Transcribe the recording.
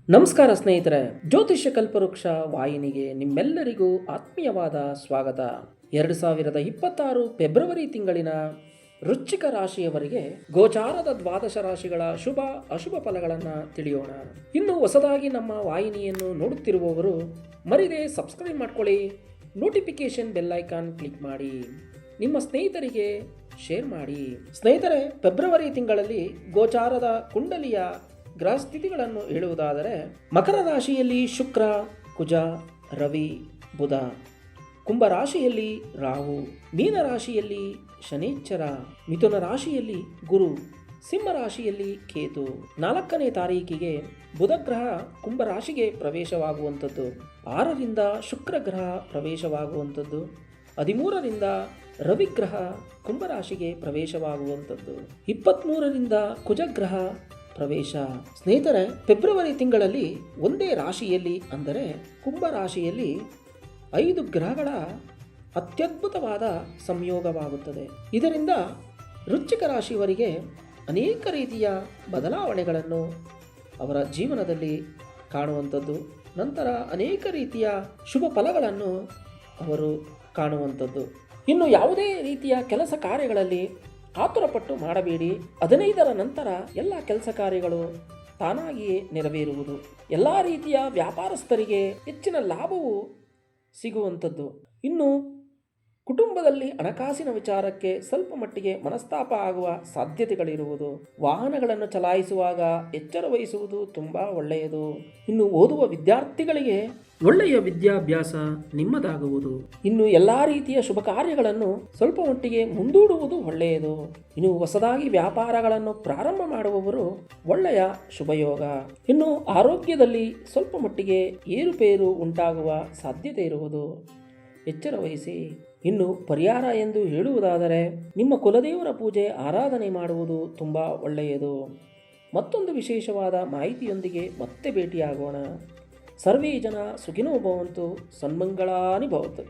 ನಮಸ್ಕಾರ ಸ್ನೇಹಿತರೆ, ಜ್ಯೋತಿಷ್ಯ ಕಲ್ಪವೃಕ್ಷ ವಾಹಿನಿಗೆ ನಿಮ್ಮೆಲ್ಲರಿಗೂ ಆತ್ಮೀಯವಾದ ಸ್ವಾಗತ. 2026 ಫೆಬ್ರವರಿ ತಿಂಗಳಿನ ವೃಶ್ಚಿಕ ರಾಶಿಯವರಿಗೆ ಗೋಚಾರದ ದ್ವಾದಶ ರಾಶಿಗಳ ಶುಭ ಅಶುಭ ಫಲಗಳನ್ನು ತಿಳಿಯೋಣ. ಇನ್ನು ಹೊಸದಾಗಿ ನಮ್ಮ ವಾಹಿನಿಯನ್ನು ನೋಡುತ್ತಿರುವವರು ಮರಿದೇ ಸಬ್ಸ್ಕ್ರೈಬ್ ಮಾಡ್ಕೊಳ್ಳಿ, ನೋಟಿಫಿಕೇಶನ್ ಬೆಲ್ ಐಕಾನ್ ಕ್ಲಿಕ್ ಮಾಡಿ, ನಿಮ್ಮ ಸ್ನೇಹಿತರಿಗೆ ಶೇರ್ ಮಾಡಿ. ಸ್ನೇಹಿತರೆ, ಫೆಬ್ರವರಿ ತಿಂಗಳಲ್ಲಿ ಗೋಚಾರದ ಕುಂಡಲಿಯ ಗ್ರಹ ಸ್ಥಿತಿಗಳನ್ನು ಹೇಳುವುದಾದರೆ, ಮಕರ ರಾಶಿಯಲ್ಲಿ ಶುಕ್ರ, ಕುಜ, ರವಿ, ಬುಧ, ಕುಂಭ ರಾಶಿಯಲ್ಲಿ ರಾಹು, ಮೀನ ರಾಶಿಯಲ್ಲಿ ಶನಿಶ್ಚರ, ಮಿಥುನ ರಾಶಿಯಲ್ಲಿ ಗುರು, ಸಿಂಹ ರಾಶಿಯಲ್ಲಿ ಕೇತು. 4ನೇ ತಾರೀಕಿಗೆ ಬುಧ ಗ್ರಹ ಕುಂಭ ರಾಶಿಗೆ ಪ್ರವೇಶವಾಗುವಂಥದ್ದು, 6ರಿಂದ ಶುಕ್ರ ಗ್ರಹ ಪ್ರವೇಶವಾಗುವಂಥದ್ದು, 13ರಿಂದ ರವಿಗ್ರಹ ಕುಂಭರಾಶಿಗೆ ಪ್ರವೇಶವಾಗುವಂಥದ್ದು, 23ರಿಂದ ಕುಜಗ್ರಹ ಪ್ರವೇಶ. ಸ್ನೇಹಿತರೆ, ಫೆಬ್ರವರಿ ತಿಂಗಳಲ್ಲಿ ಒಂದೇ ರಾಶಿಯಲ್ಲಿ ಅಂದರೆ ಕುಂಭ ರಾಶಿಯಲ್ಲಿ 5 ಗ್ರಹಗಳ ಅತ್ಯದ್ಭುತವಾದ ಸಂಯೋಗವಾಗುತ್ತದೆ. ಇದರಿಂದ ವೃಶ್ಚಿಕ ರಾಶಿಯವರಿಗೆ ಅನೇಕ ರೀತಿಯ ಬದಲಾವಣೆಗಳನ್ನು ಅವರ ಜೀವನದಲ್ಲಿ ಕಾಣುವಂಥದ್ದು, ನಂತರ ಅನೇಕ ರೀತಿಯ ಶುಭ ಫಲಗಳನ್ನು ಅವರು ಕಾಣುವಂಥದ್ದು. ಇನ್ನು ಯಾವುದೇ ರೀತಿಯ ಕೆಲಸ ಕಾರ್ಯಗಳಲ್ಲಿ ಆತುರಪಟ್ಟು ಮಾಡಬೇಡಿ. 15ರ ನಂತರ ಎಲ್ಲ ಕೆಲಸ ಕಾರ್ಯಗಳು ತಾನಾಗಿಯೇ ನೆರವೇರುವುದು. ಎಲ್ಲ ರೀತಿಯ ವ್ಯಾಪಾರಸ್ಥರಿಗೆ ಹೆಚ್ಚಿನ ಲಾಭವು ಸಿಗುವಂಥದ್ದು. ಇನ್ನು ಕುಟುಂಬದಲ್ಲಿ ಹಣಕಾಸಿನ ವಿಚಾರಕ್ಕೆ ಸ್ವಲ್ಪ ಮಟ್ಟಿಗೆ ಮನಸ್ತಾಪ ಆಗುವ ಸಾಧ್ಯತೆಗಳಿರುವುದು. ವಾಹನಗಳನ್ನು ಚಲಾಯಿಸುವಾಗ ಎಚ್ಚರ ವಹಿಸುವುದು ತುಂಬ ಒಳ್ಳೆಯದು. ಇನ್ನು ಓದುವ ವಿದ್ಯಾರ್ಥಿಗಳಿಗೆ ಒಳ್ಳೆಯ ವಿದ್ಯಾಭ್ಯಾಸ ನಿಮ್ಮದಾಗುವುದು. ಇನ್ನು ಎಲ್ಲ ರೀತಿಯ ಶುಭ ಕಾರ್ಯಗಳನ್ನು ಸ್ವಲ್ಪ ಮಟ್ಟಿಗೆ ಮುಂದೂಡುವುದು ಒಳ್ಳೆಯದು. ಇನ್ನು ಹೊಸದಾಗಿ ವ್ಯಾಪಾರಗಳನ್ನು ಪ್ರಾರಂಭ ಮಾಡುವವರು ಒಳ್ಳೆಯ ಶುಭಯೋಗ. ಇನ್ನು ಆರೋಗ್ಯದಲ್ಲಿ ಸ್ವಲ್ಪ ಮಟ್ಟಿಗೆ ಏರುಪೇರು ಉಂಟಾಗುವ ಸಾಧ್ಯತೆ ಇರುವುದು, ಎಚ್ಚರ ವಹಿಸಿ. ಇನ್ನು ಪರಿಹಾರ ಎಂದು ಹೇಳುವುದಾದರೆ, ನಿಮ್ಮ ಕುಲದೇವರ ಪೂಜೆ ಆರಾಧನೆ ಮಾಡುವುದು ತುಂಬ ಒಳ್ಳೆಯದು. ಮತ್ತೊಂದು ವಿಶೇಷವಾದ ಮಾಹಿತಿಯೊಂದಿಗೆ ಮತ್ತೆ ಭೇಟಿಯಾಗೋಣ. ಸರ್ವೇ ಜನ ಸುಖಿನೋ ಭವಂತು, ಸನ್ಮಂಗಳಾನಿ ಭವತು.